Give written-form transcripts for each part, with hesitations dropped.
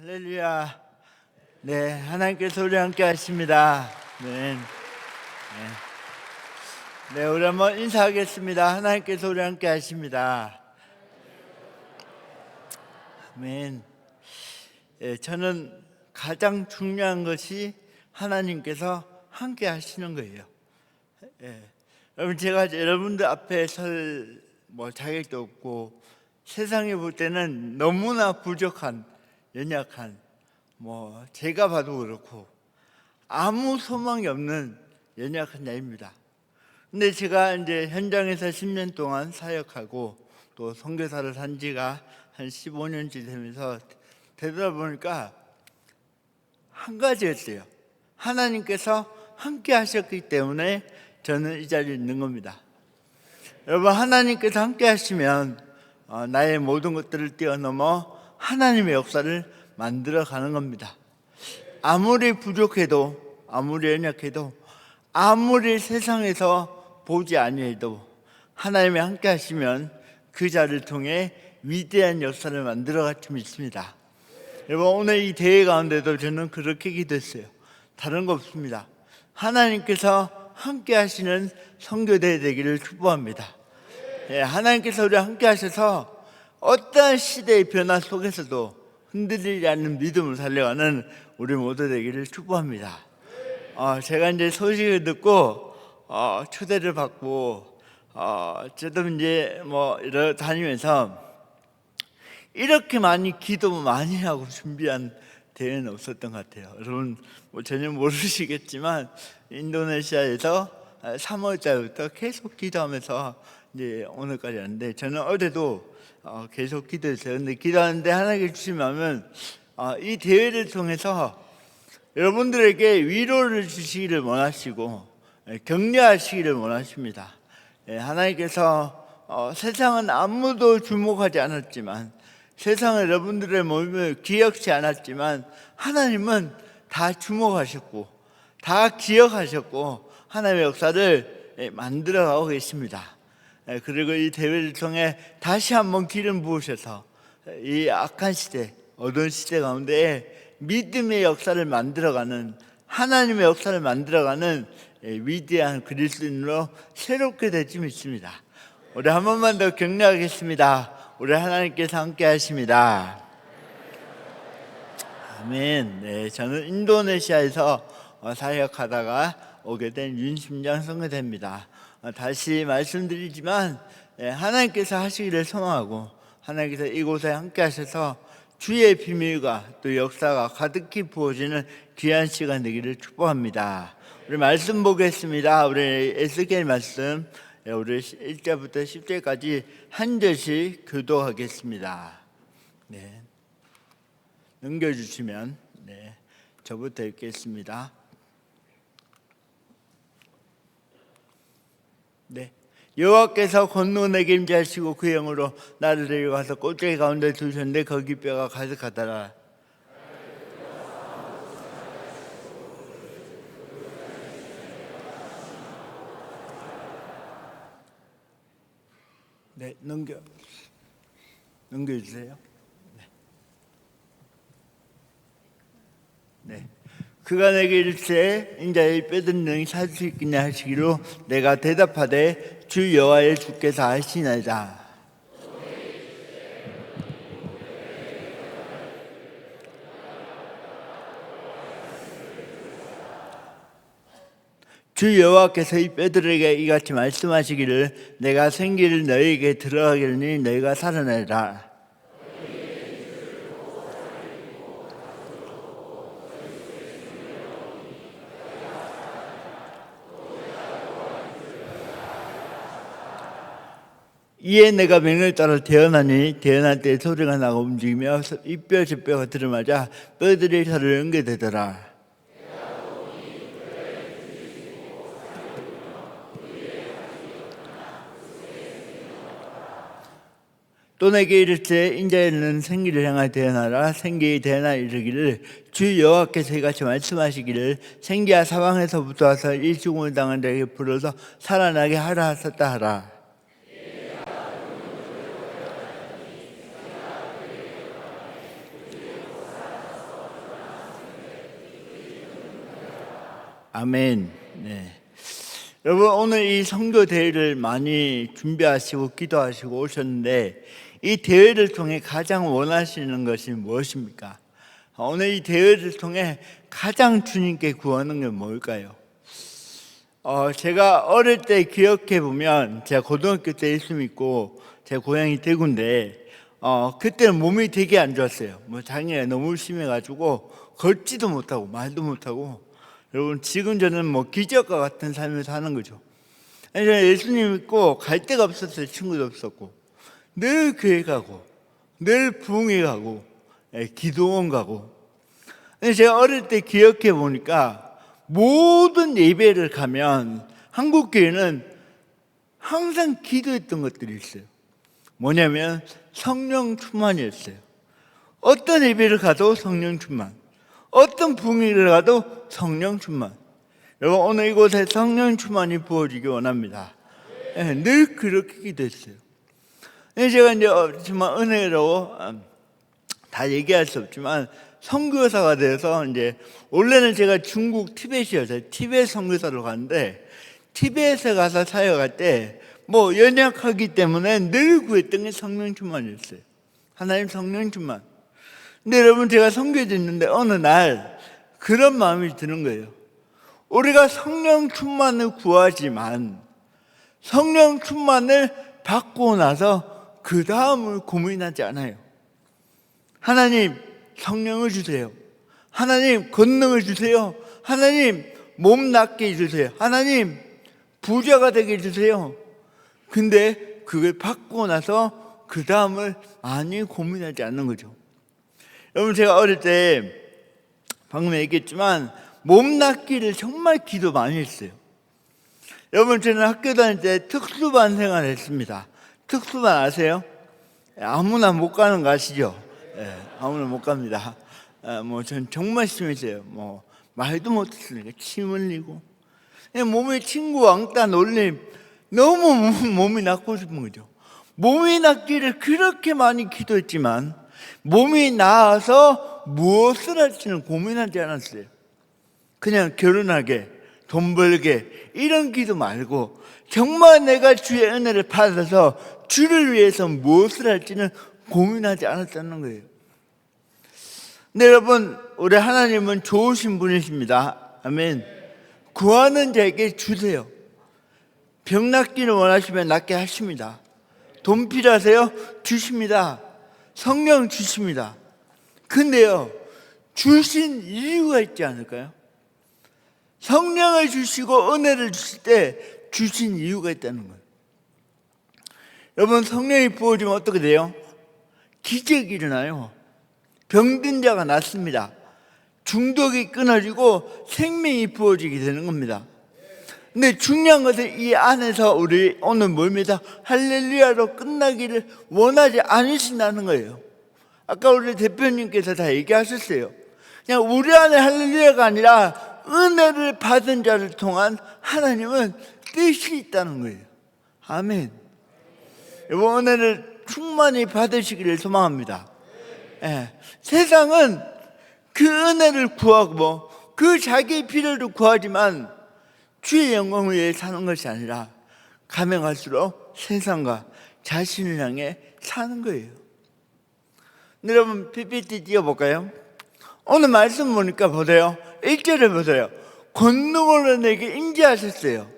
할렐루야. 네, 하나님께서 우리 함께 하십니다. 네. 네, 우리 한번 인사하겠습니다. 하나님께서 우리 함께 하십니다. 아멘. 네, 저는 가장 중요한 것이 하나님께서 함께 하시는 거예요. 네. 여러분, 제가 여러분들 앞에 설 자격도 없고 세상에 볼 때는 너무나 부족한, 연약한, 제가 봐도 그렇고 아무 소망이 없는 연약한 자입니다. 근데 제가 이제 현장에서 10년 동안 사역하고 또 선교사를 한 지가 한 15년째 되면서 되돌아보니까 한 가지였어요. 하나님께서 함께 하셨기 때문에 저는 이 자리에 있는 겁니다. 여러분, 하나님께서 함께 하시면 나의 모든 것들을 뛰어넘어 하나님의 역사를 만들어가는 겁니다. 아무리 부족해도, 아무리 연약해도, 아무리 세상에서 보지 아니해도 하나님이 함께 하시면 그 자를 통해 위대한 역사를 만들어갈 줄 믿습니다. 여러분, 오늘 이 대회 가운데도 저는 그렇게 기도했어요. 다른 거 없습니다. 하나님께서 함께 하시는 선교대회 되기를 축복합니다. 하나님께서 우리와 함께 하셔서 어떠한 시대의 변화 속에서도 흔들리지 않는 믿음을 살려가는 우리 모두 되기를 축복합니다. 제가 이제 소식을 듣고 초대를 받고 저도 이제 이러 다니면서 이렇게 많이 기도 많이 하고 준비한 대회는 없었던 것 같아요. 여러분 전혀 모르시겠지만 인도네시아에서 3월 달부터 계속 기도하면서 이제 오늘까지 하는데, 저는 어제도 계속 기도했어요. 근데 기도하는데 하나님께 주신 마음은 이 대회를 통해서 여러분들에게 위로를 주시기를 원하시고 격려하시기를 원하십니다. 하나님께서 세상은 아무도 주목하지 않았지만, 세상은 여러분들의 모임을 기억지 않았지만 하나님은 다 주목하셨고 다 기억하셨고 하나님의 역사를 만들어가고 계십니다. 그리고 이 대회를 통해 다시 한번 기름 부으셔서 이 악한 시대, 어두운 시대 가운데 믿음의 역사를 만들어가는, 하나님의 역사를 만들어가는 위대한 그리스도인으로 새롭게 될 줄 믿습니다. 우리 한 번만 더 격려하겠습니다. 우리 하나님께서 함께 하십니다. 아멘. 네, 저는 인도네시아에서 사역하다가 오게 된 윤심장 선교사입니다. 다시 말씀드리지만 하나님께서 하시기를 소망하고 하나님께서 이곳에 함께 하셔서 주의 비밀과 또 역사가 가득히 부어지는 귀한 시간 되기를 축복합니다. 우리 말씀 보겠습니다. 우리 에스겔 말씀, 우리 1절부터 10절까지 한 절씩 교독하겠습니다. 네, 넘겨주시면 저부터 읽겠습니다. 네. 여호와께서 권능을 임재하시고 그 영으로 나를 데려가서 골짜기 가운데 두셨는데 거기 뼈가 가득하더라. 네, 넘겨주세요. 네. 그가 내게 이르시되 인자의 뼈든 능히 살 수 있겠냐 하시기로 내가 대답하되 주 여호와의 주께서 하시나이다. 주 여호와께서 이 뼈들에게 이같이 말씀하시기를 내가 생기를 너희에게 들어가기를 너희가 살아내라. 이에 내가 명령을 따라 태어나니 태어날 때 소리가 나고 움직이며 이 뼈 저 뼈가 들어맞아 뼈들이 서로 연결되더라. 또 내게 이르시되 인자에는 생기를 향하여 태어나라. 생기의 태어나 이르기를 주 여호와께서 이같이 말씀하시기를 생기야 사방에서부터 와서 이 죽음을 당한 자에게 불어서 살아나게 하라 하셨다 하라. 아멘. 네. 여러분, 오늘 이 선교 대회를 많이 준비하시고 기도하시고 오셨는데, 이 대회를 통해 가장 원하시는 것이 무엇입니까? 오늘 이 대회를 통해 가장 주님께 구하는 게 뭘까요? 제가 어릴 때 기억해 보면, 제가 고등학교 때 예수 믿고 제 고향이 대구인데, 그때는 몸이 되게 안 좋았어요. 장애가 너무 심해가지고 걷지도 못하고 말도 못하고, 여러분 지금 저는 기적과 같은 삶을 사는 거죠. 저는 예수님 믿고 갈 데가 없었어요. 친구도 없었고, 늘 교회 가고, 늘 부흥회 가고, 기도원 가고. 제가 어릴 때 기억해 보니까 모든 예배를 가면 한국 교회는 항상 기도했던 것들이 있어요. 뭐냐면 성령 충만이었어요. 어떤 예배를 가도 성령 충만, 어떤 부흥회를 가도 성령 충만. 여러분, 오늘 이곳에 성령 충만이 부어지기 원합니다. 늘 그렇게 기도했어요. 제가 이제 정말 은혜로 다 얘기할 수 없지만 선교사가 돼서, 이제 원래는 제가 중국 티벳이었어요. 티벳 선교사로 갔는데, 티벳에 가서 사역할 때 연약하기 때문에 늘 구했던 게 성령 충만이었어요. 하나님 성령 충만. 근데 여러분, 제가 선교에 있는데 어느 날 그런 마음이 드는 거예요. 우리가 성령 충만을 구하지만 성령 충만을 받고 나서 그 다음을 고민하지 않아요. 하나님 성령을 주세요. 하나님 권능을 주세요. 하나님 몸 낫게 해주세요. 하나님 부자가 되게 해주세요. 근데 그걸 받고 나서 그 다음을 많이 고민하지 않는 거죠. 여러분, 제가 어릴 때 방금 얘기했지만 몸 낫기를 정말 기도 많이 했어요. 여러분, 저는 학교 다닐 때 특수반 생활을 했습니다. 특수반 아세요? 아무나 못 가는 거 아시죠? 아무나 못 갑니다. 전 정말 심했어요. 말도 못했으니까 침 흘리고, 몸에 친구 왕따 놀림, 너무 몸이 낫고 싶은 거죠. 몸이 낫기를 그렇게 많이 기도했지만 몸이 나아서 무엇을 할지는 고민하지 않았어요. 그냥 결혼하게, 돈 벌게, 이런 기도 말고 정말 내가 주의 은혜를 받아서 주를 위해서 무엇을 할지는 고민하지 않았다는 거예요. 근데 여러분, 우리 하나님은 좋으신 분이십니다. 아멘. 구하는 자에게 주세요. 병 낫기를 원하시면 낫게 하십니다. 돈 필요하세요? 주십니다. 성령 주십니다. 근데요, 주신 이유가 있지 않을까요? 성령을 주시고 은혜를 주실 때 주신 이유가 있다는 거예요. 여러분, 성령이 부어지면 어떻게 돼요? 기적이 일어나요. 병든 자가 낫습니다. 중독이 끊어지고 생명이 부어지게 되는 겁니다. 근데 중요한 것은 이 안에서 우리 오늘 뭘입니다? 할렐루야로 끝나기를 원하지 않으신다는 거예요. 아까 우리 대표님께서 다 얘기하셨어요. 그냥 우리 안에 할렐루야가 아니라 은혜를 받은 자를 통한 하나님은 뜻이 있다는 거예요. 아멘. 이번 은혜를 충만히 받으시기를 소망합니다. 세상은 그 은혜를 구하고 그 자기의 필요를 구하지만 주의 영광을 위해 사는 것이 아니라 가면 갈수록 세상과 자신을 향해 사는 거예요. 여러분, PPT 띄워볼까요? 오늘 말씀 보니까 보세요. 1절에 보세요. 권능으로 내게 임재하셨어요.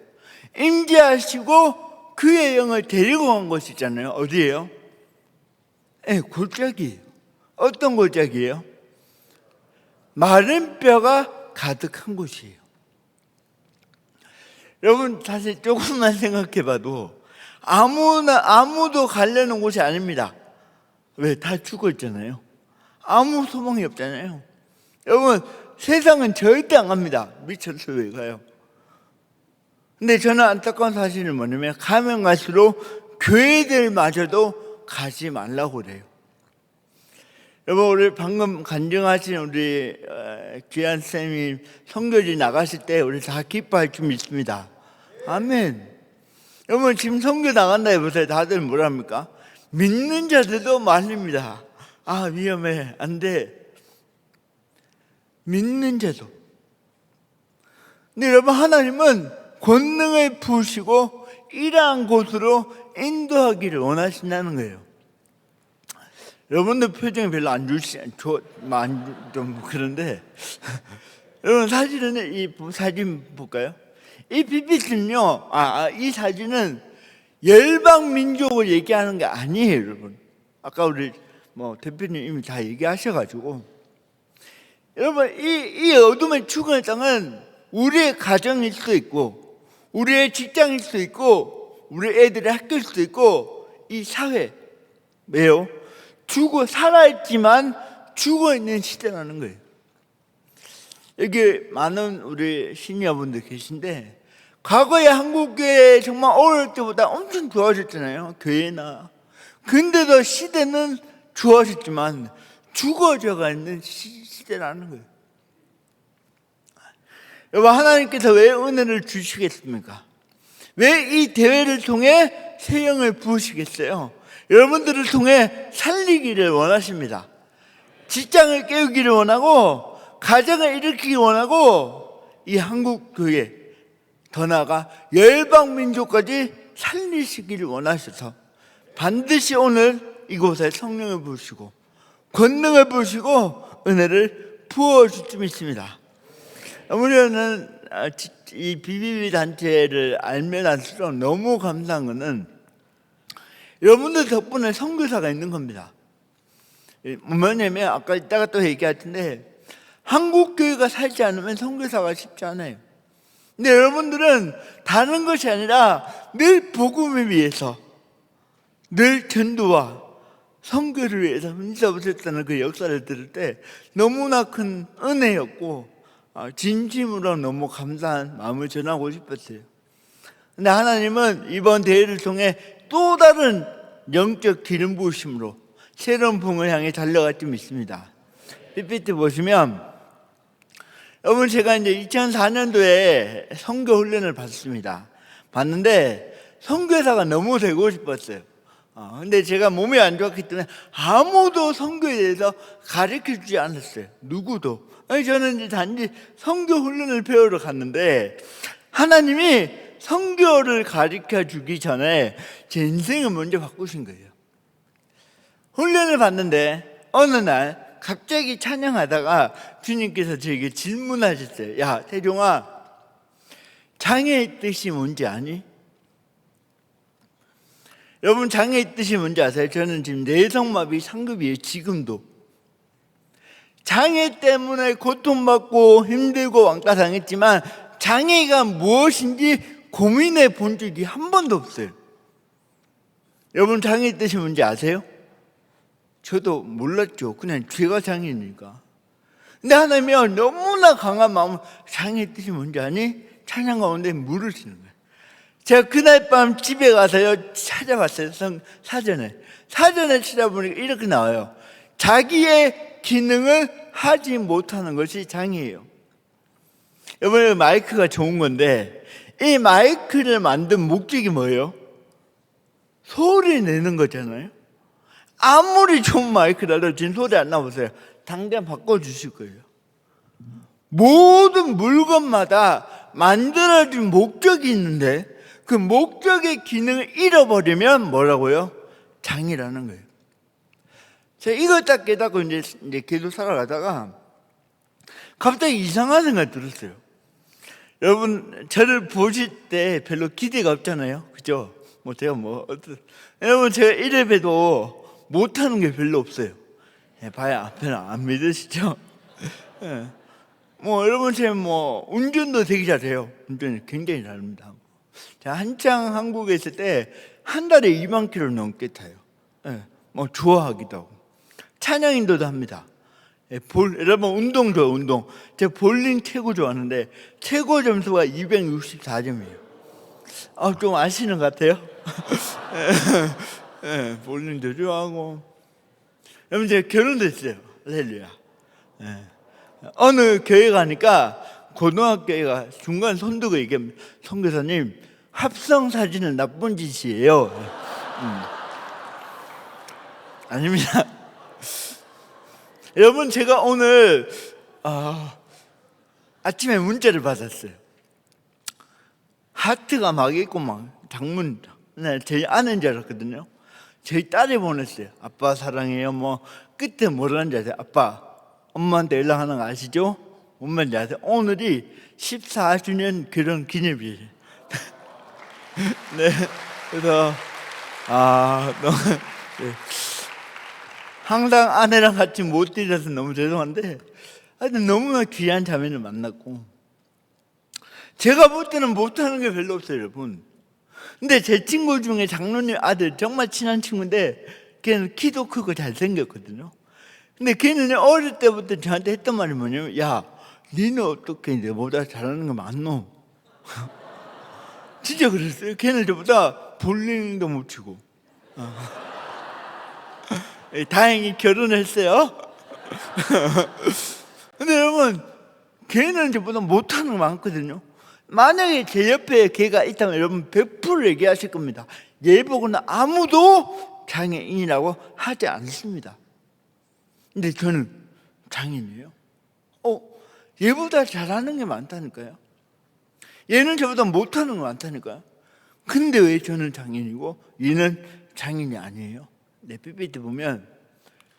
임재하시고 그의 영을 데리고 간 것이 있잖아요. 어디예요? 골짜기예요. 어떤 골짜기예요? 마른 뼈가 가득한 곳이에요. 여러분, 사실 조금만 생각해봐도 아무도 가려는 곳이 아닙니다. 왜? 다 죽어 있잖아요. 아무 소망이 없잖아요. 여러분, 세상은 절대 안 갑니다. 미쳐서 왜 가요? 근데 저는 안타까운 사실은 뭐냐면 가면 갈수록 교회들마저도 가지 말라고 그래요. 여러분, 우리 방금 간증하신 우리 귀한 쌤이 선교지 나가실 때 우리 다 기뻐할 줄 믿습니다. 아멘. 여러분, 지금 선교 나간다 해보세요. 다들 뭐랍니까? 믿는 자들도 말립니다. 아, 위험해, 안 돼. 믿는 자도. 근데 여러분, 하나님은 권능을 부으시고 이러한 곳으로 인도하기를 원하신다는 거예요. 여러분들 표정이 별로 안 좀 그런데 여러분, 사실은 이 사진 볼까요? 이 PPT는요, 이 사진은 열방 민족을 얘기하는 게 아니에요, 여러분. 아까 우리 대표님 이미 다 얘기하셔가지고, 여러분, 이 어둠의 죽은 땅은 우리의 가정일 수도 있고, 우리의 직장일 수도 있고, 우리 애들의 학교일 수도 있고, 이 사회, 왜요? 살아있지만 죽어 있는 시대라는 거예요. 여기 많은 우리 시니어분들 계신데, 과거에 한국교회 정말 어릴 때보다 엄청 좋아졌잖아요, 교회나. 근데도 시대는 좋아졌지만 죽어져가 있는 시대라는 거예요. 여러분, 하나님께서 왜 은혜를 주시겠습니까? 왜 이 대회를 통해 새 영을 부으시겠어요? 여러분들을 통해 살리기를 원하십니다. 직장을 깨우기를 원하고, 가정을 일으키기 원하고, 이 한국 교회, 더 나아가 열방 민족까지 살리시기를 원하셔서 반드시 오늘 이곳에 성령을 부으시고 권능을 부으시고 은혜를 부어줄 줄 믿습니다. 우리는 이 BBB 단체를 알면 알수록 너무 감사한 것은 여러분들 덕분에 선교사가 있는 겁니다. 뭐냐면 아까 이따가 또 얘기할 텐데, 한국 교회가 살지 않으면 선교사가 쉽지 않아요. 근데 여러분들은 다른 것이 아니라 늘 복음을 위해서, 늘 전도와 선교를 위해서 hun사하셨다는 그 역사를 들을 때 너무나 큰 은혜였고, 진심으로 너무 감사한 마음을 전하고 싶었어요. 근데 하나님은 이번 대회를 통해 또 다른 영적 기름 부으심으로 새로운 붕을 향해 달려갈 줄 믿습니다. PPT 보시면, 여러분, 제가 이제 2004년도에 선교 훈련을 봤는데 선교사가 너무 되고 싶었어요. 근데 제가 몸이 안 좋았기 때문에 아무도 선교에 대해서 가르쳐 주지 않았어요. 누구도. 저는 이제 단지 선교 훈련을 배우러 갔는데, 하나님이 선교를 가르쳐 주기 전에 제 인생을 먼저 바꾸신 거예요. 훈련을 받는데 어느 날 갑자기 찬양하다가 주님께서 저에게 질문하셨어요. 야, 태종아, 장애의 뜻이 뭔지 아니? 여러분, 장애의 뜻이 뭔지 아세요? 저는 지금 뇌성마비 상급이에요. 지금도 장애 때문에 고통받고 힘들고 왕따당했지만 장애가 무엇인지 고민해 본 적이 한 번도 없어요. 여러분, 장애의 뜻이 뭔지 아세요? 저도 몰랐죠. 그냥 죄가 장애니까. 근데 하나님이 너무나 강한 마음으로 장애의 뜻이 뭔지 아니? 찬양 가운데 물으시는 거예요. 제가 그날 밤 집에 가서요 찾아봤어요. 사전에 찾아보니까 이렇게 나와요. 자기의 기능을 하지 못하는 것이 장애예요. 여러분, 마이크가 좋은 건데 이 마이크를 만든 목적이 뭐예요? 소리 내는 거잖아요. 아무리 좋은 마이크라도 지금 소리 안 나보세요. 당장 바꿔주실 거예요. 모든 물건마다 만들어진 목적이 있는데 그 목적의 기능을 잃어버리면 뭐라고요? 장애라는 거예요. 제가 이걸 딱 깨닫고 이제 계속 살아가다가 갑자기 이상한 생각이 들었어요. 여러분, 저를 보실 때 별로 기대가 없잖아요. 그죠? 여러분, 제가 이래 봬도 못하는 게 별로 없어요. 봐야 앞에는 안 믿으시죠? 여러분, 제가 운전도 되게 잘해요. 운전 굉장히 잘합니다. 제가 한창 한국에 있을 때 한 달에 2만 킬로 넘게 타요. 좋아하기도 하고. 찬양인도도 합니다. 여러분, 운동 좋아요, 운동. 제가 볼링 최고 좋아하는데 최고 점수가 264점이에요. 좀 아시는 것 같아요? 볼링도 좋아하고. 여러분, 제가 결혼도 했어요. 할렐루야. 어느 교회 가니까 고등학교가 중간 손두고 얘기합니다. 선교사님, 합성 사진은 나쁜 짓이에요. 아닙니다. 여러분, 제가 오늘 아침에 문자를 받았어요. 하트가 막 있고 막 장문, 저희 아는 줄 알았거든요. 저희 딸이 보냈어요. 아빠 사랑해요. 뭐 끝에 뭐라는지 아세요? 아빠, 엄마한테 연락하는 거 아시죠? 엄마인지 아세요? 오늘이 14주년 결혼 기념일이에요. 네, 그래서 너무 네. 항상 아내랑 같이 못 드려서 너무 죄송한데 하여튼 너무나 귀한 자매를 만났고, 제가 볼 때는 못하는 게 별로 없어요, 여러분. 근데 제 친구 중에 장로님 아들, 정말 친한 친구인데 걔는 키도 크고 잘생겼거든요. 근데 걔는 어릴 때부터 저한테 했던 말이 뭐냐면, 야, 니는 어떻게 내보다 잘하는 거 많노? 진짜 그랬어요. 걔는 저보다 볼링도 못 치고. 다행히 결혼했어요. 근데 여러분, 걔는 저보다 못하는 거 많거든요. 만약에 제 옆에 걔가 있다면 여러분 100% 얘기하실 겁니다. 얘 보고는 아무도 장애인이라고 하지 않습니다. 근데 저는 장애인이에요. 얘보다 잘하는 게 많다니까요. 얘는 저보다 못하는 거 많다니까요. 근데 왜 저는 장애인이고 얘는 장애인이 아니에요? 내 PPT 보면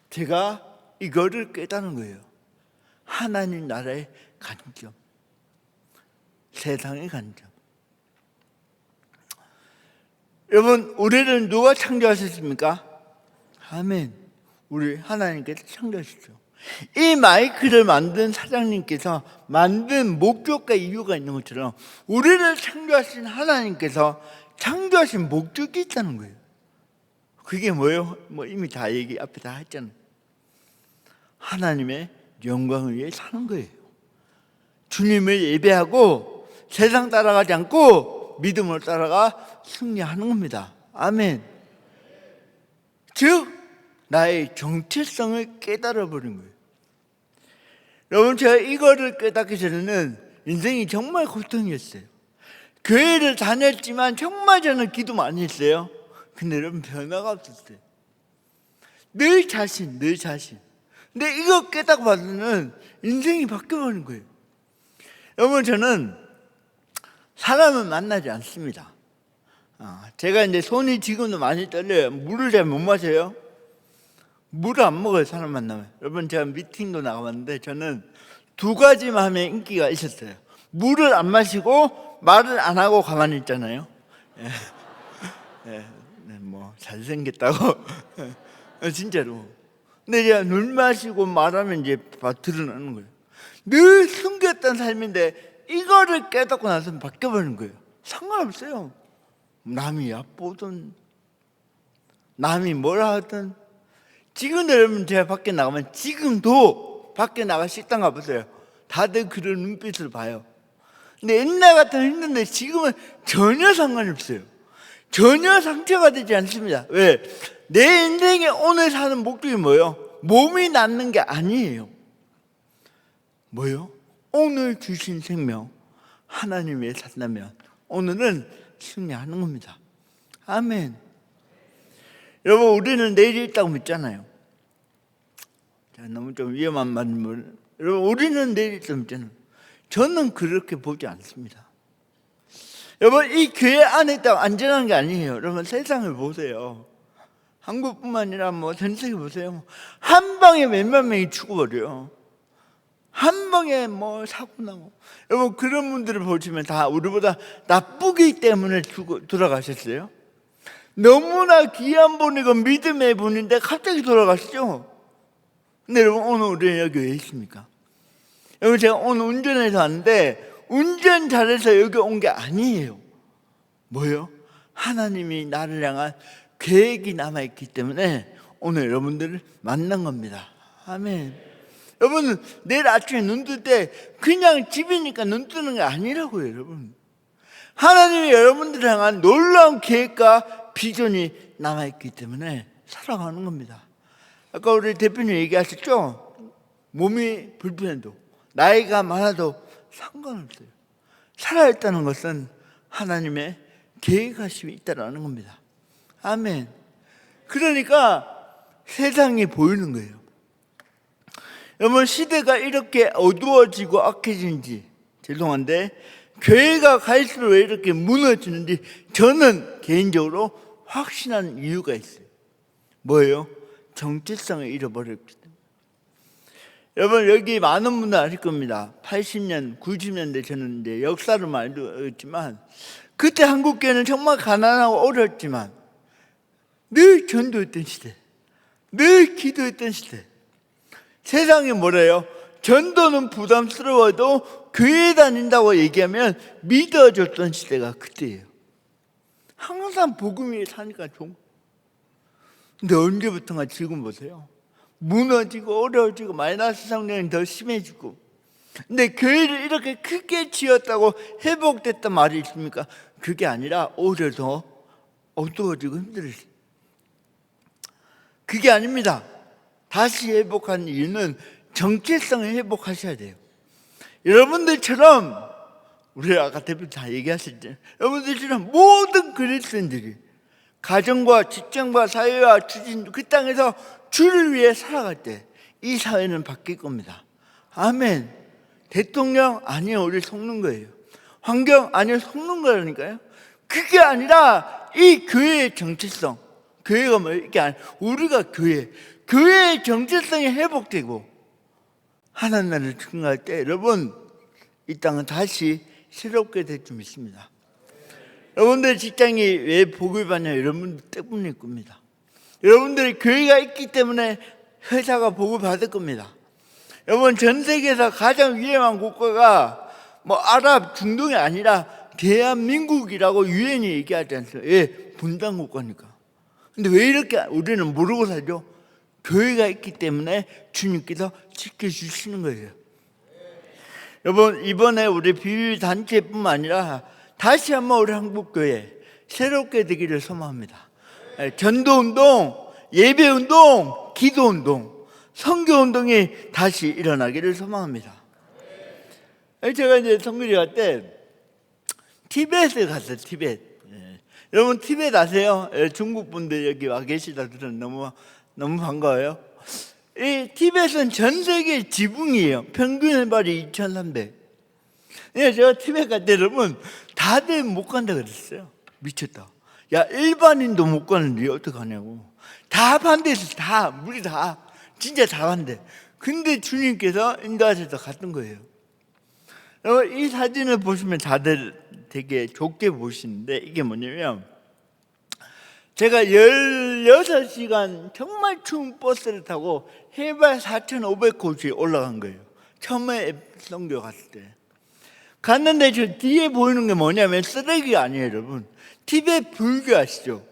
제가 이거를 깨닫는 거예요. 하나님 나라의 관점, 세상의 관점. 여러분, 우리를 누가 창조하셨습니까? 아멘. 우리 하나님께서 창조하셨죠. 이 마이크를 만든 사장님께서 만든 목적과 이유가 있는 것처럼 우리를 창조하신 하나님께서 창조하신 목적이 있다는 거예요. 그게 뭐예요? 이미 다 얘기 앞에 다 했잖아요. 하나님의 영광을 위해 사는 거예요. 주님을 예배하고 세상 따라가지 않고 믿음으로 따라가 승리하는 겁니다. 아멘. 즉 나의 정체성을 깨달아 버린 거예요. 여러분, 제가 이거를 깨닫기 전에는 인생이 정말 고통이었어요. 교회를 다녔지만 정말 저는 기도 많이 했어요. 근데 여러분, 변화가 없었어요. 늘 자신. 근데 이거 깨닫고 받으면 인생이 바뀌어버린 거예요. 여러분, 저는 사람을 만나지 않습니다. 제가 이제 손이 지금도 많이 떨려요. 물을 잘 못 마셔요. 물을 안 먹어요, 사람 만나면. 여러분, 제가 미팅도 나가봤는데 저는 두 가지만 하면 인기가 있었어요. 물을 안 마시고 말을 안 하고 가만히 있잖아요. 뭐 잘생겼다고. 진짜로. 근데 제가 물 마시고 말하면 이제 드러나는 거예요. 늘 숨겼던 삶인데 이거를 깨닫고 나서 바뀌어버리는 거예요. 상관없어요. 남이 얕보든 남이 뭐라 하든. 지금도 여러분, 제가 밖에 나가면, 지금도 밖에 나가 식당 가보세요. 다들 그런 눈빛을 봐요. 근데 옛날 같으면 힘든데 지금은 전혀 상관이 없어요. 전혀 상처가 되지 않습니다. 왜? 내 인생에 오늘 사는 목적이 뭐예요? 몸이 낫는 게 아니에요. 뭐예요? 오늘 주신 생명 하나님 위해 산다면 오늘은 승리하는 겁니다. 아멘. 여러분, 우리는 내일이 있다고 믿잖아요. 너무 좀 위험한 말은, 여러분, 우리는 내일이 있다고 믿잖아요. 저는 그렇게 보지 않습니다. 여러분, 이 교회 안에 있다고 안전한 게 아니에요. 여러분, 세상을 보세요. 한국뿐만 아니라 전 세계 보세요. 한 방에 몇만 명이 죽어버려요. 한 방에 사고 나고. 여러분, 그런 분들을 보시면 다 우리보다 나쁘기 때문에 돌아가셨어요. 너무나 귀한 분이고 믿음의 분인데 갑자기 돌아가시죠. 근데 여러분, 오늘 우리는 여기 왜 있습니까? 여러분, 제가 오늘 운전해서 왔는데 운전 잘해서 여기 온 게 아니에요. 뭐예요? 하나님이 나를 향한 계획이 남아있기 때문에 오늘 여러분들을 만난 겁니다. 아멘. 여러분, 내일 아침에 눈 뜰 때 그냥 집이니까 눈 뜨는 게 아니라고요, 여러분. 하나님이 여러분들을 향한 놀라운 계획과 비전이 남아있기 때문에 살아가는 겁니다. 아까 우리 대표님 얘기하셨죠? 몸이 불편해도 나이가 많아도 상관없어요. 살아있다는 것은 하나님의 계획하심이 있다는 겁니다. 아멘. 그러니까 세상이 보이는 거예요. 여러분, 시대가 이렇게 어두워지고 악해진지 죄송한데 교회가 갈수록 왜 이렇게 무너지는지 저는 개인적으로 확신한 이유가 있어요. 뭐예요? 정체성을 잃어버렸기 때문에. 여러분, 여기 많은 분들 아실 겁니다. 80년, 90년대 저는 이제 역사를 알지만 그때 한국교회는 정말 가난하고 어려웠지만 늘 전도했던 시대, 늘 기도했던 시대. 세상이 뭐래요? 전도는 부담스러워도 교회 다닌다고 얘기하면 믿어줬던 시대가 그때예요. 항상 복음 위에 사니까 좋은. 근데 언제부턴가 지금 보세요. 무너지고 어려워지고 마이너스 성장이 더 심해지고. 근데 교회를 이렇게 크게 지었다고 회복됐단 말이 있습니까? 그게 아니라 오히려 더 어두워지고 힘들어요. 그게 아닙니다. 다시 회복한 이유는 정체성을 회복하셔야 돼요. 여러분들처럼, 우리 아까 대표 다 얘기하셨죠. 여러분들처럼 모든 그리스도인들이 가정과 직장과 사회와 추진, 그 땅에서 주를 위해 살아갈 때 이 사회는 바뀔 겁니다. 아멘. 대통령 아니요, 우리 속는 거예요. 환경 아니요, 속는 거라니까요. 그게 아니라 이 교회의 정체성, 교회가 뭐 이게 아니라 우리가 교회의 정체성이 회복되고 하나님 나라를 증거할 때 여러분, 이 땅은 다시 새롭게 될 줄 믿습니다. 여러분들 직장이 왜 복을 받냐? 여러분들 때문일 겁니다. 여러분들이 교회가 있기 때문에 회사가 복을 받을 겁니다. 여러분, 전 세계에서 가장 위험한 국가가 뭐 아랍 중동이 아니라 대한민국이라고 유엔이 얘기하지 않습니까? 예, 분단 국가니까. 근데 왜 이렇게 우리는 모르고 살죠? 교회가 있기 때문에 주님께서 지켜주시는 거예요. 여러분, 이번에 우리 비유단체뿐만 아니라 다시 한번 우리 한국교회 새롭게 되기를 소망합니다. 전도운동, 예배운동, 기도운동, 선교운동이 다시 일어나기를 소망합니다. 제가 이제 선교지 갈 때 티벳에 갔어요. 티벳. 여러분, 티벳 아세요? 중국 분들 여기 와 계시다 들은 너무 반가워요. 이 티벳은 전 세계 지붕이에요. 평균 해발이 2,300. 제가 티벳 갈 때 여러분 다들 못 간다 그랬어요. 미쳤다. 야, 일반인도 못 가는데 어떡하냐고. 다 반대했어요. 다, 우리 다. 진짜 다 반대. 근데 주님께서 인도하셔서 갔던 거예요. 여러분, 이 사진을 보시면 다들 되게 좋게 보시는데 이게 뭐냐면 제가 16시간 정말 추운 버스를 타고 해발 4,500고지에 올라간 거예요. 처음에 선교 갔을 때. 갔는데 저 뒤에 보이는 게 뭐냐면 쓰레기가 아니에요, 여러분. 티벳 불교 아시죠?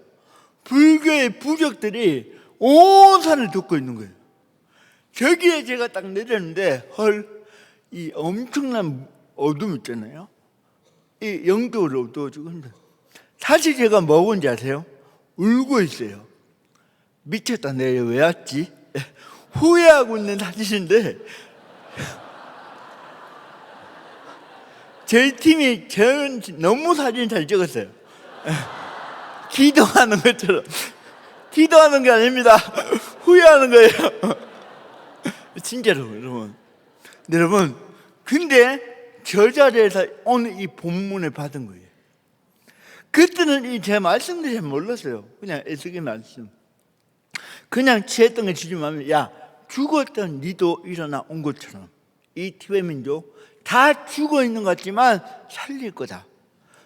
불교의 부적들이 온 산을 덮고 있는 거예요. 저기에 제가 딱 내렸는데 이 엄청난 어둠 있잖아요. 이 영적으로 어두워지고 있는데 사실 제가 뭐 본지 아세요? 울고 있어요. 미쳤다, 내가 왜 왔지? 후회하고 있는 사진인데 저희 팀이 너무 사진 잘 찍었어요. 기도하는 것처럼. 기도하는 게 아닙니다. 후회하는 거예요. 진짜로, 여러분. 여러분, 근데 저 자리에서 오늘 이 본문을 받은 거예요. 그때는 제 말씀도 잘 몰랐어요. 그냥 애석의 말씀. 그냥 취했던 게 주님하면, 야, 죽었던 니도 일어나 온 것처럼 이 티벳 민족 다 죽어 있는 것 같지만 살릴 거다.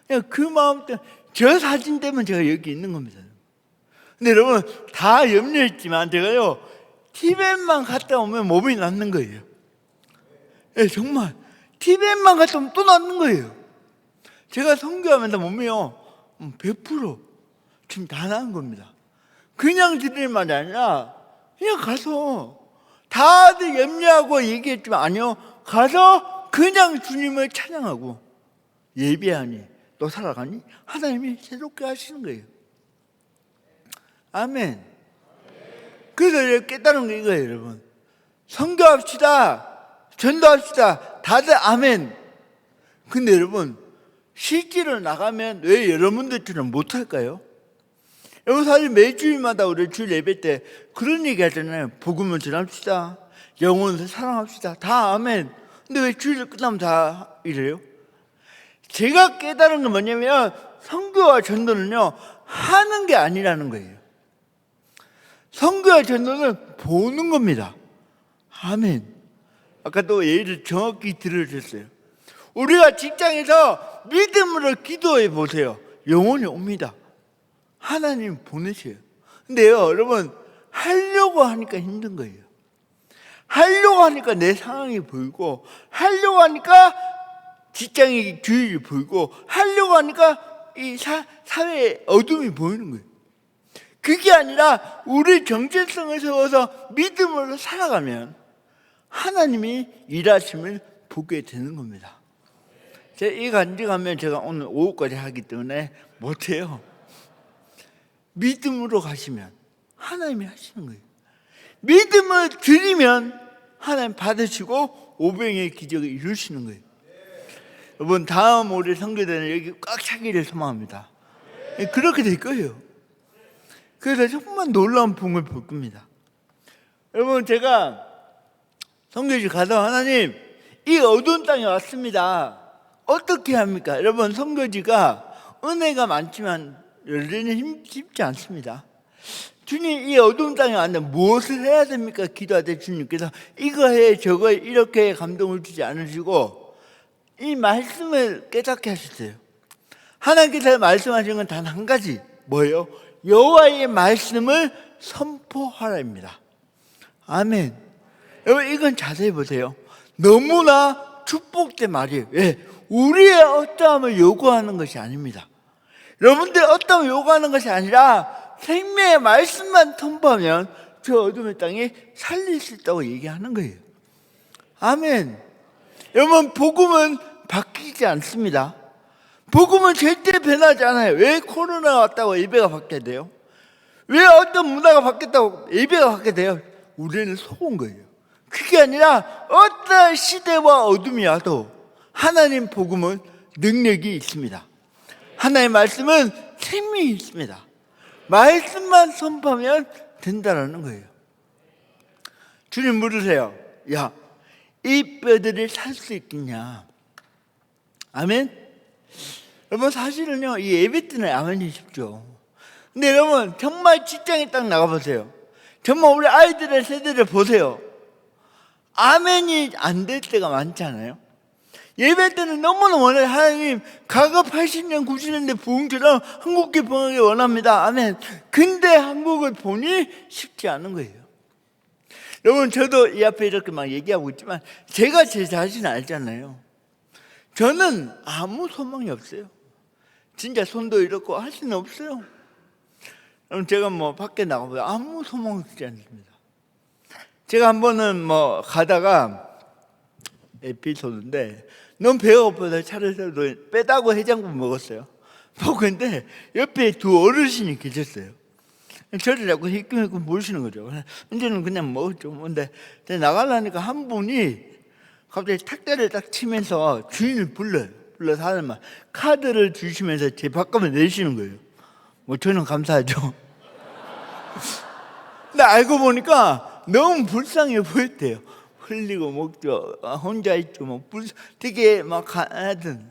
그냥 그 마음 때문에, 저 사진 때문에 제가 여기 있는 겁니다. 근데 여러분, 다 염려했지만 제가요, 티벳만 갔다 오면 몸이 낫는 거예요. 예, 정말 티벳만 갔다 오면 또 낫는 거예요. 제가 선교하면서 몸이요 100% 지금 다 나은 겁니다. 그냥 드릴 말이 아니라 그냥 가서 다들 염려하고 얘기했지만 아니요, 가서 그냥 주님을 찬양하고 예배하니 또 살아가니 하나님이 새롭게 하시는 거예요. 아멘. 그래서 깨달은 게 이거예요, 여러분. 선교합시다, 전도합시다, 다들 아멘. 근데 여러분, 실제로 나가면 왜 여러분들처럼 못할까요? 여러분, 사실 매주일마다 우리 주일 예배 때 그런 얘기 하잖아요. 복음을 전합시다, 영혼을 사랑합시다, 다 아멘. 근데 왜 주일 끝나면 다 이래요? 제가 깨달은 건 뭐냐면 선교와 전도는요 하는 게 아니라는 거예요. 선교와 전도는 보는 겁니다. 아멘. 아까도 예를 정확히 들어줬어요. 우리가 직장에서 믿음으로 기도해 보세요. 영혼이 옵니다. 하나님 보내셔요. 근데요 여러분, 하려고 하니까 힘든 거예요. 하려고 하니까 내 상황이 보이고, 하려고 하니까 직장의 규율이 보이고, 하려고 하니까 이 사회의 어둠이 보이는 거예요. 그게 아니라 우리 정체성을 세워서 믿음으로 살아가면 하나님이 일하심을 보게 되는 겁니다. 제가 이 간증하면 제가 오늘 오후까지 하기 때문에 못해요. 믿음으로 가시면 하나님이 하시는 거예요. 믿음을 드리면 하나님 받으시고 오병의 기적을 이루시는 거예요. 여러분, 다음 올해 선교대는 여기 꽉 차기를 소망합니다. 그렇게 될 거예요. 그래서 정말 놀라운 복을 볼 겁니다. 여러분, 제가 선교지 가서 하나님, 이 어두운 땅에 왔습니다. 어떻게 합니까? 여러분, 선교지가 은혜가 많지만 열리는 쉽지 않습니다. 주님, 이 어두운 땅에 왔는데 무엇을 해야 됩니까? 기도하되 주님께서 이거 해 저거 해 이렇게 감동을 주지 않으시고 이 말씀을 깨닫게 하셨어요. 하나님께서 말씀하신 건 단 한 가지, 뭐예요? 여호와의 말씀을 선포하라입니다. 아멘. 여러분, 이건 자세히 보세요. 너무나 축복된 말이에요. 왜? 우리의 어떠함을 요구하는 것이 아닙니다. 여러분들 어떠함을 요구하는 것이 아니라 생명의 말씀만 선포하면 저 어둠의 땅에 살릴 수 있다고 얘기하는 거예요. 아멘. 여러분, 복음은 바뀌지 않습니다. 복음은 절대 변하지 않아요. 왜 코로나가 왔다고 예배가 바뀌어야 돼요? 왜 어떤 문화가 바뀌었다고 예배가 바뀌어야 돼요? 우리는 속은 거예요. 그게 아니라 어떤 시대와 어둠이 와도 하나님 복음은 능력이 있습니다. 하나님의 말씀은 생명이 있습니다. 말씀만 선포하면 된다는 거예요. 주님 물으세요. 야, 이 뼈들이 살 수 있겠냐? 아멘? 여러분, 사실은요, 이 예배 때는 아멘이 쉽죠. 근데 여러분, 정말 직장에 딱 나가보세요. 정말 우리 아이들의 세대를 보세요. 아멘이 안 될 때가 많잖아요. 예배 때는 너무나 원해요. 하나님, 과거 80년, 90년대 부흥처럼 한국계 부흥하기 원합니다. 아멘. 근데 한국을 보니 쉽지 않은 거예요. 여러분, 저도 이 앞에 이렇게 막 얘기하고 있지만 제가 제 자신을 알잖아요. 저는 아무 소망이 없어요. 진짜 손도 이렇고 할 수는 없어요. 그럼 제가 뭐 밖에 나가보면 아무 소망이 없지 않습니다. 제가 한 번은 뭐 가다가 에피소드인데 너무 배가 고파서 차를 세워서 빼다고 해장국 먹었어요. 먹었는데 옆에 두 어르신이 계셨어요. 저를 자꾸 희끔희끔 보시는 거죠. 이제는 그냥 먹었죠. 근데 나가려니까 한 분이 갑자기 탁자를 딱 치면서 주인을 불러요. 불러서 하는 말, 카드를 주시면서 제 밥값을 내시는 거예요. 뭐 저는 감사하죠. 근데 알고 보니까 너무 불쌍해 보였대요. 흘리고 먹죠. 혼자 있죠. 뭐 되게 막 하여튼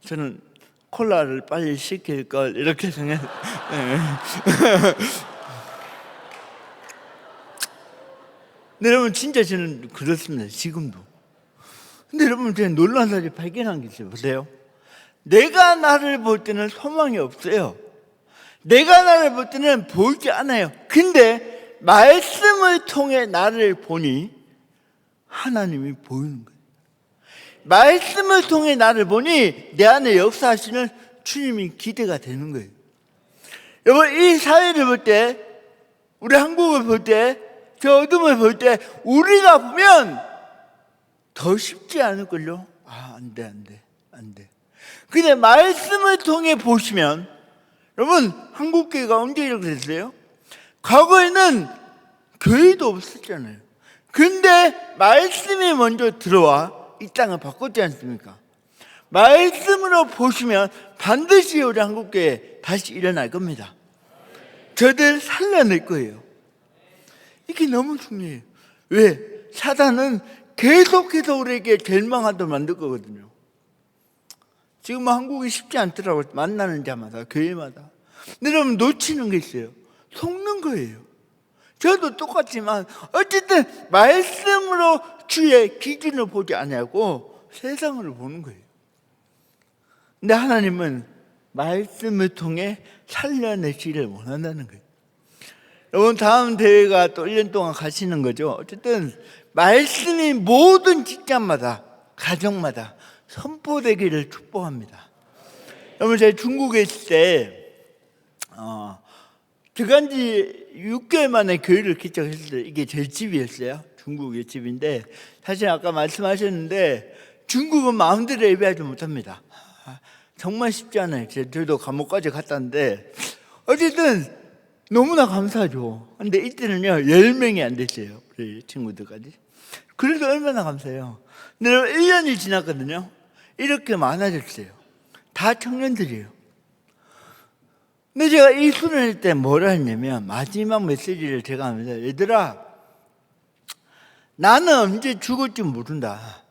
저는 콜라를 빨리 시킬 걸 이렇게 생각해요. 근데 여러분, 진짜 저는 그렇습니다. 지금도. 근데 여러분, 제가 놀라운 사실 발견한 게 있어요. 보세요. 내가 나를 볼 때는 소망이 없어요. 내가 나를 볼 때는 보이지 않아요. 근데 말씀을 통해 나를 보니 하나님이 보이는 거예요. 말씀을 통해 나를 보니 내 안에 역사하시는 주님이 기대가 되는 거예요. 여러분, 이 사회를 볼 때, 우리 한국을 볼 때, 저 어둠을 볼 때 우리가 보면 더 쉽지 않을걸요? 안 돼. 근데 말씀을 통해 보시면, 여러분, 한국교회가 언제 이렇게 됐어요? 과거에는 교회도 없었잖아요. 근데 말씀이 먼저 들어와 이 땅을 바꿨지 않습니까? 말씀으로 보시면 반드시 우리 한국교회 다시 일어날 겁니다. 저들 살려낼 거예요. 이게 너무 중요해요. 왜? 사단은 계속해서 우리에게 절망하도록 만들 거거든요. 지금 한국이 쉽지 않더라고요. 만나는 자마다, 교회마다. 근데 여러분 놓치는 게 있어요. 속는 거예요. 저도 똑같지만 어쨌든 말씀으로 주의 기준을 보지 않냐고 세상을 보는 거예요. 근데 하나님은 말씀을 통해 살려내시기를 원한다는 거예요. 여러분 다음 대회가 또 1년 동안 가시는 거죠. 어쨌든 말씀이 모든 직장마다 가정마다 선포되기를 축복합니다. 여러분 제가 중국에 있을 때 들어간 지 6개월 만에 교회를 개척했어요. 이게 제 집이었어요. 중국의 집인데 사실 아까 말씀하셨는데 중국은 마음대로 예배하지 못합니다. 정말 쉽지 않아요. 저도 감옥까지 갔다는데 어쨌든 너무나 감사하죠. 근데 이때는요 10명이 안 됐어요. 우리 친구들까지. 그래도 얼마나 감사해요. 근데 1년이 지났거든요. 이렇게 많아졌어요. 다 청년들이에요. 근데 제가 이 수련회 때 뭐라 했냐면 마지막 메시지를 제가 하면서 얘들아 나는 언제 죽을지 모른다.